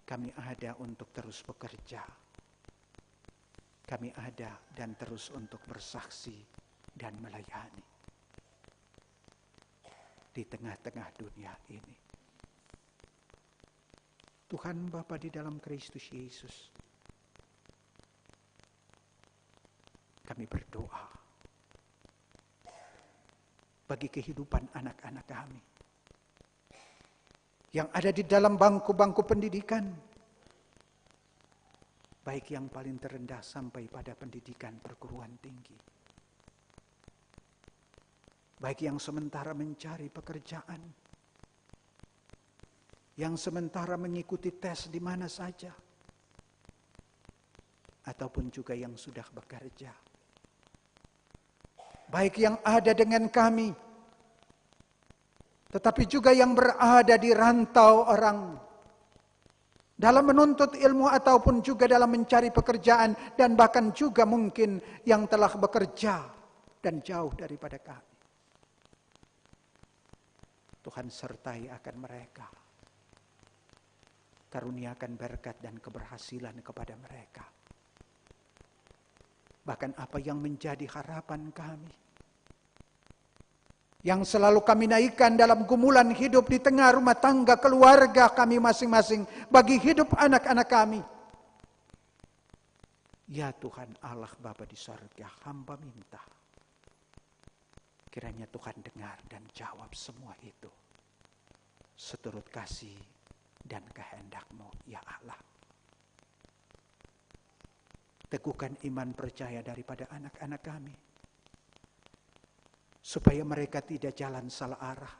kami ada untuk terus bekerja. Kami ada dan terus untuk bersaksi dan melayani di tengah-tengah dunia ini. Tuhan Bapa di dalam Kristus Yesus, kami berdoa bagi kehidupan anak-anak kami yang ada di dalam bangku-bangku pendidikan, baik yang paling terendah sampai pada pendidikan perguruan tinggi, baik yang sementara mencari pekerjaan, yang sementara mengikuti tes di mana saja, ataupun juga yang sudah bekerja. Baik yang ada dengan kami, tetapi juga yang berada di rantau orang, dalam menuntut ilmu ataupun juga dalam mencari pekerjaan, dan bahkan juga mungkin yang telah bekerja dan jauh daripada kami. Tuhan sertai akan mereka. Karuniakan berkat dan keberhasilan kepada mereka. Bahkan apa yang menjadi harapan kami, yang selalu kami naikkan dalam gumulan hidup di tengah rumah tangga keluarga kami masing-masing, bagi hidup anak-anak kami. Ya Tuhan Allah Bapa di sorga, hamba minta, kiranya Tuhan dengar dan jawab semua itu seturut kasih dan kehendak-Mu ya Allah. Teguhkan iman percaya daripada anak-anak kami, supaya mereka tidak jalan salah arah.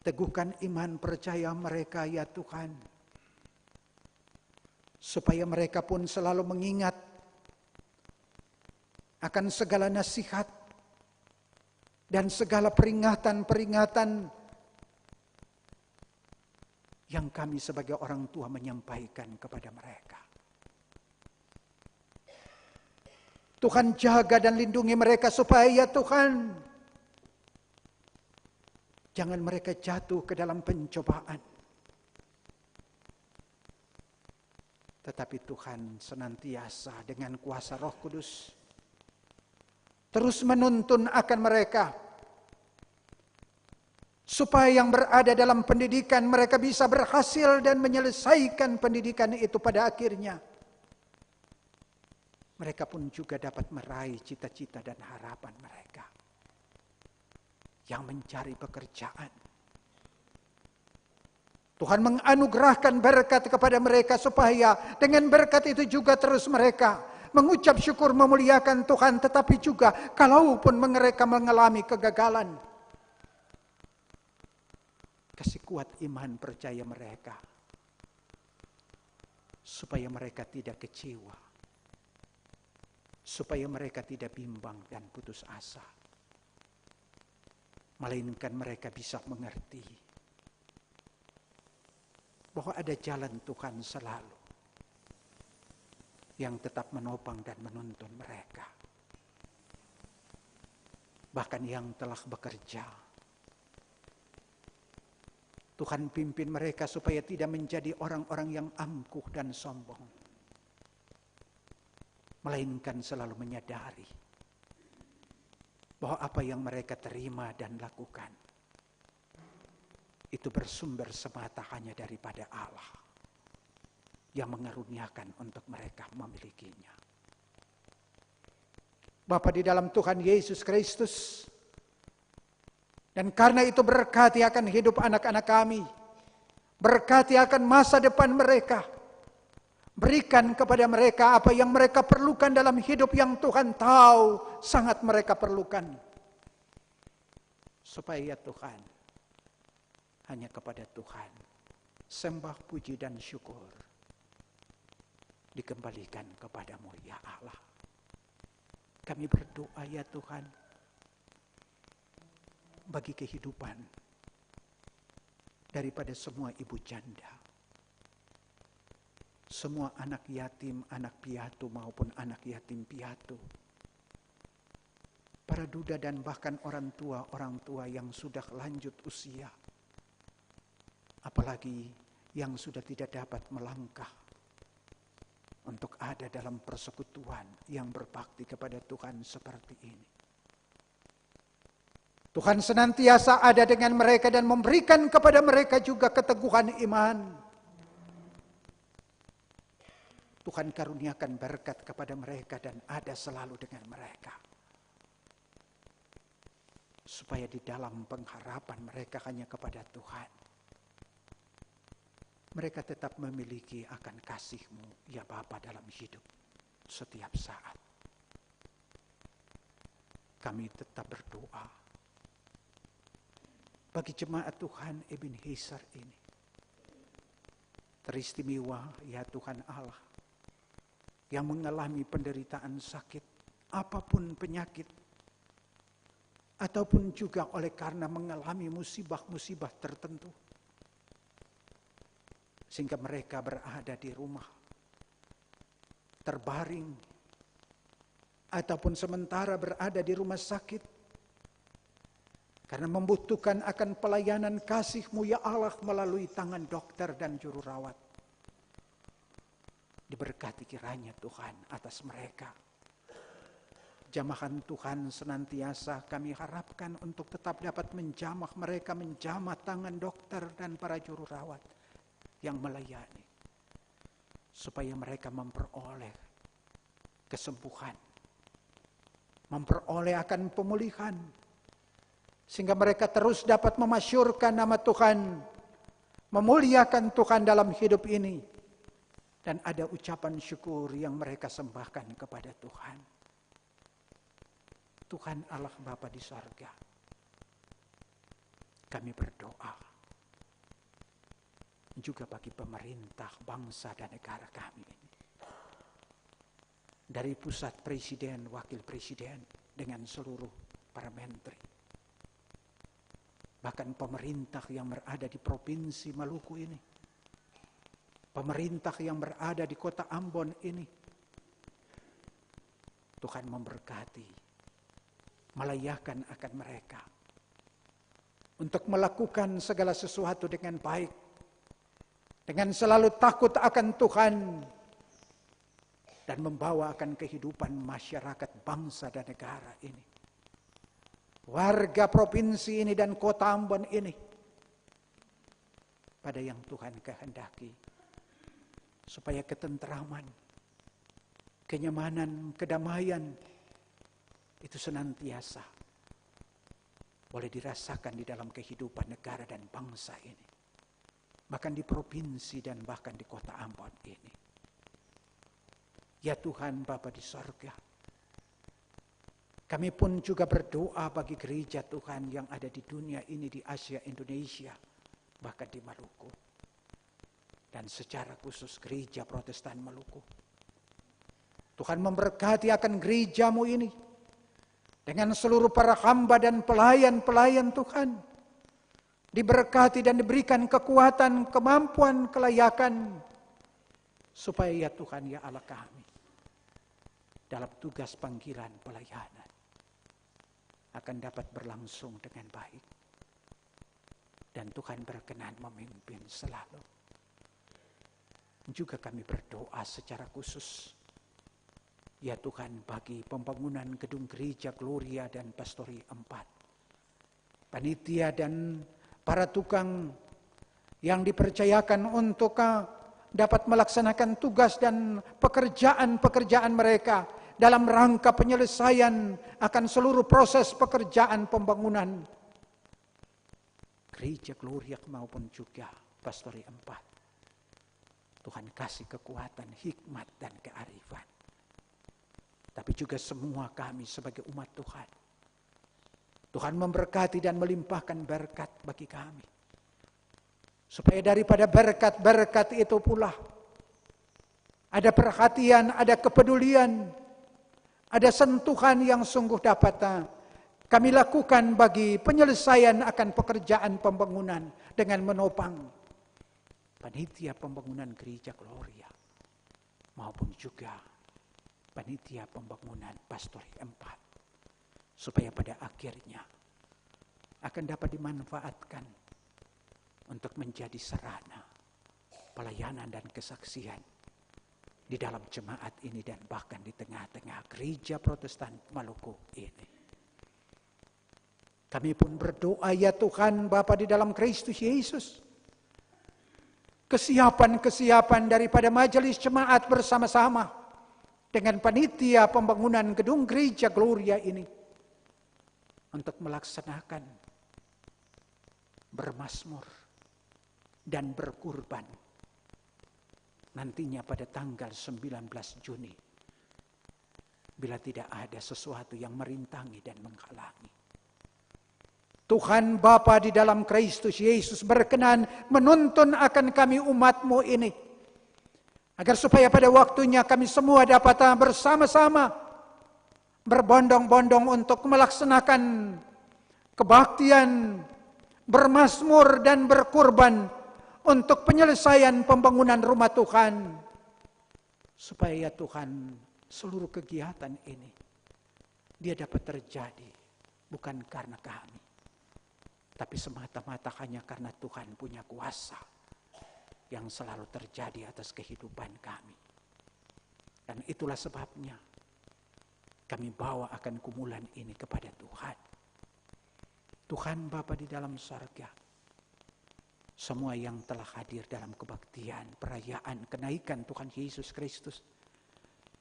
Teguhkan iman percaya mereka ya Tuhan, supaya mereka pun selalu mengingat akan segala nasihat dan segala peringatan-peringatan yang kami sebagai orang tua menyampaikan kepada mereka. Tuhan jaga dan lindungi mereka supaya ya Tuhan, jangan mereka jatuh ke dalam pencobaan. Tetapi Tuhan senantiasa dengan kuasa Roh Kudus terus menuntun akan mereka, supaya yang berada dalam pendidikan mereka bisa berhasil dan menyelesaikan pendidikan itu pada akhirnya. Mereka pun juga dapat meraih cita-cita dan harapan mereka. Yang mencari pekerjaan, Tuhan menganugerahkan berkat kepada mereka supaya dengan berkat itu juga terus mereka mengucap syukur memuliakan Tuhan, tetapi juga kalaupun mereka mengalami kegagalan, kasih kuat iman percaya mereka supaya mereka tidak kecewa, supaya mereka tidak bimbang dan putus asa, melainkan mereka bisa mengerti bahwa ada jalan Tuhan selalu yang tetap menopang dan menuntun mereka. Bahkan yang telah bekerja, Tuhan pimpin mereka supaya tidak menjadi orang-orang yang angkuh dan sombong, melainkan selalu menyadari bahwa apa yang mereka terima dan lakukan itu bersumber semata hanya daripada Allah yang mengaruniakan untuk mereka memilikinya. Bapa di dalam Tuhan Yesus Kristus, dan karena itu berkati akan hidup anak-anak kami, berkati akan masa depan mereka, berikan kepada mereka apa yang mereka perlukan dalam hidup yang Tuhan tahu sangat mereka perlukan, supaya Tuhan, hanya kepada Tuhan sembah, puji dan syukur dikembalikan kepadamu ya Allah. Kami berdoa ya Tuhan, bagi kehidupan daripada semua ibu janda, semua anak yatim, anak piatu maupun anak yatim piatu, para duda dan bahkan orang tua yang sudah lanjut usia, apalagi yang sudah tidak dapat melangkah untuk ada dalam persekutuan yang berbakti kepada Tuhan seperti ini. Tuhan senantiasa ada dengan mereka dan memberikan kepada mereka juga keteguhan iman. Tuhan karuniakan berkat kepada mereka dan ada selalu dengan mereka, supaya di dalam pengharapan mereka hanya kepada Tuhan, mereka tetap memiliki akan kasih-Mu ya Bapa dalam hidup setiap saat. Kami tetap berdoa bagi jemaat Tuhan Ebenezer ini. Teristimewa ya Tuhan Allah, yang mengalami penderitaan sakit, apapun penyakit, ataupun juga oleh karena mengalami musibah-musibah tertentu, sehingga mereka berada di rumah, terbaring, ataupun sementara berada di rumah sakit, karena membutuhkan akan pelayanan kasih-Mu ya Allah melalui tangan dokter dan juru rawat. Diberkati kiranya Tuhan atas mereka. Jamahan Tuhan senantiasa kami harapkan untuk tetap dapat menjamah mereka, menjamah tangan dokter dan para juru rawat yang melayani, supaya mereka memperoleh kesembuhan, memperoleh akan pemulihan, sehingga mereka terus dapat memasyurkan nama Tuhan, memuliakan Tuhan dalam hidup ini, dan ada ucapan syukur yang mereka sembahkan kepada Tuhan. Tuhan Allah Bapa di sorga, kami berdoa juga bagi pemerintah bangsa dan negara kami ini, dari pusat presiden, wakil presiden, dengan seluruh para menteri, bahkan pemerintah yang berada di provinsi Maluku ini, pemerintah yang berada di kota Ambon ini. Tuhan memberkati, melayakan akan mereka untuk melakukan segala sesuatu dengan baik, dengan selalu takut akan Tuhan, dan membawa akan kehidupan masyarakat bangsa dan negara ini, warga provinsi ini dan kota Ambon ini, pada yang Tuhan kehendaki, supaya ketentraman, kenyamanan, kedamaian itu senantiasa boleh dirasakan di dalam kehidupan negara dan bangsa ini, bahkan di provinsi dan bahkan di kota Ambon ini. Ya Tuhan Bapa di sorga, kami pun juga berdoa bagi gereja Tuhan yang ada di dunia ini, di Asia, Indonesia, bahkan di Maluku. Dan secara khusus gereja Protestan Maluku. Tuhan memberkati akan gerejamu ini dengan seluruh para hamba dan pelayan-pelayan Tuhan. Diberkati dan diberikan kekuatan, kemampuan, kelayakan. Supaya ya Tuhan ya Allah kami, dalam tugas panggilan pelayanan akan dapat berlangsung dengan baik. Dan Tuhan berkenan memimpin selalu. Juga kami berdoa secara khusus, ya Tuhan, bagi pembangunan gedung gereja Gloria dan Pastori 4. Panitia dan para tukang yang dipercayakan untuk dapat melaksanakan tugas dan pekerjaan-pekerjaan mereka dalam rangka penyelesaian akan seluruh proses pekerjaan pembangunan gereja Gloria maupun juga Pastori 4. Tuhan kasih kekuatan, hikmat, dan kearifan. Tapi juga semua kami sebagai umat Tuhan. Tuhan memberkati dan melimpahkan berkat bagi kami. Supaya daripada berkat-berkat itu pula, ada perhatian, ada kepedulian, ada sentuhan yang sungguh dapat kami lakukan bagi penyelesaian akan pekerjaan pembangunan dengan menopang panitia pembangunan gereja Gloria maupun juga panitia pembangunan Pastori 4, supaya pada akhirnya akan dapat dimanfaatkan untuk menjadi sarana pelayanan dan kesaksian di dalam jemaat ini dan bahkan di tengah-tengah gereja Protestan Maluku ini. Kami pun berdoa ya Tuhan Bapa di dalam Kristus Yesus, kesiapan-kesiapan daripada majelis jemaat bersama-sama dengan panitia pembangunan gedung gereja Gloria ini untuk melaksanakan bermazmur dan berkurban nantinya pada tanggal 19 Juni bila tidak ada sesuatu yang merintangi dan menghalangi. Tuhan Bapa di dalam Kristus Yesus berkenan menuntun akan kami umat-Mu ini, agar supaya pada waktunya kami semua dapat bersama-sama berbondong-bondong untuk melaksanakan kebaktian, bermazmur dan berkurban untuk penyelesaian pembangunan rumah Tuhan. Supaya Tuhan seluruh kegiatan ini dia dapat terjadi bukan karena kami, tapi semata-mata hanya karena Tuhan punya kuasa yang selalu terjadi atas kehidupan kami. Dan itulah sebabnya kami bawa akan kumulan ini kepada Tuhan. Tuhan Bapa di dalam sorga, semua yang telah hadir dalam kebaktian, perayaan kenaikan Tuhan Yesus Kristus,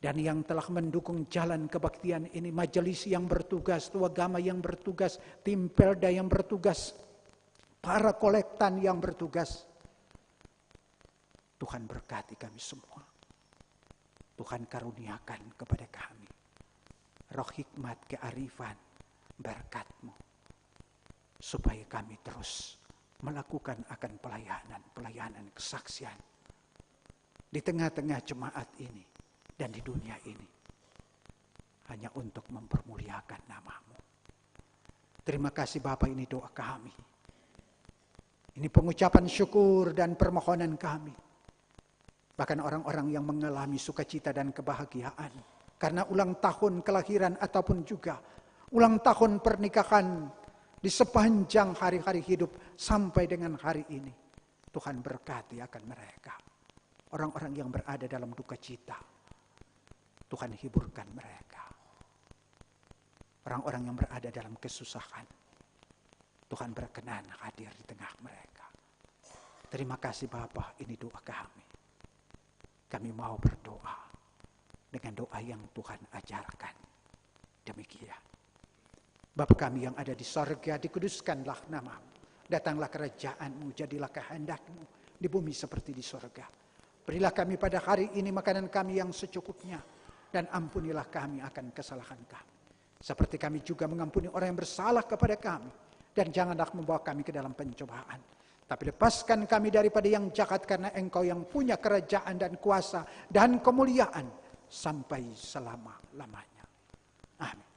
dan yang telah mendukung jalan kebaktian ini, majelis yang bertugas, tuagama yang bertugas, tim Pelda yang bertugas, para kolektan yang bertugas. Tuhan berkati kami semua. Tuhan karuniakan kepada kami roh hikmat, kearifan, berkat-Mu, supaya kami terus melakukan akan pelayanan kesaksian di tengah-tengah jemaat ini dan di dunia ini, hanya untuk mempermuliakan nama-Mu. Terima kasih Bapa, ini doa kami. Ini pengucapan syukur dan permohonan kami. Bahkan orang-orang yang mengalami sukacita dan kebahagiaan karena ulang tahun kelahiran ataupun juga ulang tahun pernikahan di sepanjang hari-hari hidup sampai dengan hari ini. Tuhan berkati akan mereka. Orang-orang yang berada dalam duka cita, Tuhan hiburkan mereka. Orang-orang yang berada dalam kesusahan, Tuhan berkenan hadir di tengah mereka. Terima kasih Bapa, ini doa kami. Kami mau berdoa dengan doa yang Tuhan ajarkan. Demikian. Bapa kami yang ada di sorga, dikuduskanlah nama-Mu. Datanglah kerajaan-Mu, jadilah kehendak-Mu di bumi seperti di sorga. Berilah kami pada hari ini makanan kami yang secukupnya, dan ampunilah kami akan kesalahan kami, seperti kami juga mengampuni orang yang bersalah kepada kami. Dan janganlah membawa kami ke dalam pencobaan, tapi lepaskan kami daripada yang jahat, karena Engkau yang punya kerajaan dan kuasa dan kemuliaan sampai selama-lamanya. Amin.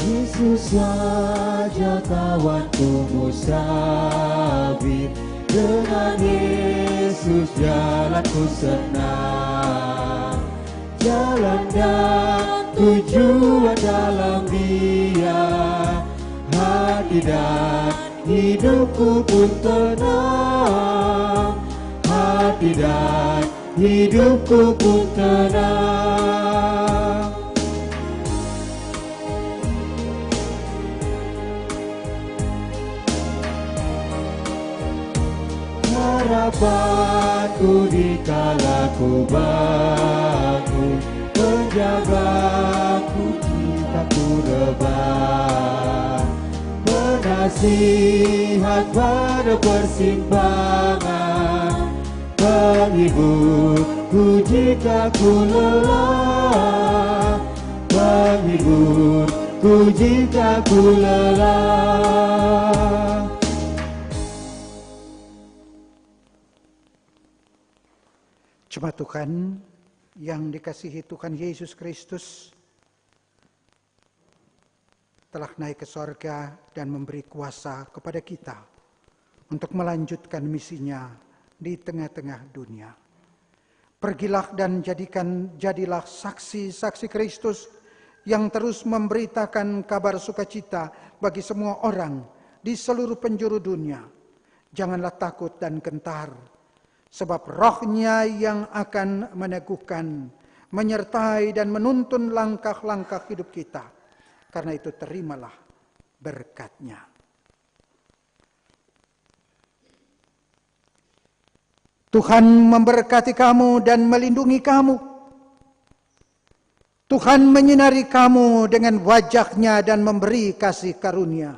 Yesus saja kawanku musafir, dengan Yesus jalanku senang. Jalan dan tujuan dalam Dia, hati dan hidupku pun tenang. Hati dan hidupku pun tenang. Harapanku dikala ku bangun, penjagaku jika ku rebah. Penasihat pada persimpangan, penghiburku jika ku lelah. Penghiburku jika ku lelah. Jemaat Tuhan yang dikasihi Tuhan Yesus Kristus telah naik ke sorga dan memberi kuasa kepada kita untuk melanjutkan misinya di tengah-tengah dunia. Pergilah dan jadilah saksi-saksi Kristus yang terus memberitakan kabar sukacita bagi semua orang di seluruh penjuru dunia. Janganlah takut dan gentar, sebab Roh-Nya yang akan meneguhkan, menyertai dan menuntun langkah-langkah hidup kita. Karena itu terimalah berkat-Nya. Tuhan memberkati kamu dan melindungi kamu. Tuhan menyinari kamu dengan wajah-Nya dan memberi kasih karunia.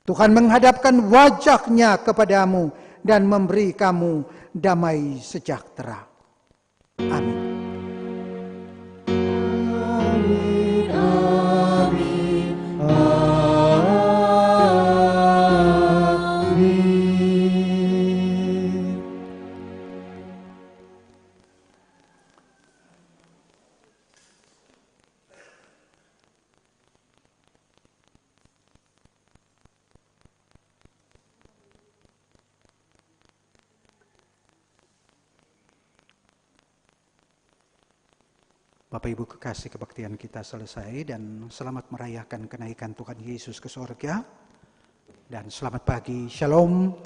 Tuhan menghadapkan wajah-Nya kepadamu dan memberi kamu damai sejahtera. Amin. Amin, amin, amin. Bapak Ibu kekasih, kebaktian kita selesai dan selamat merayakan kenaikan Tuhan Yesus ke sorga. Dan selamat pagi, Shalom.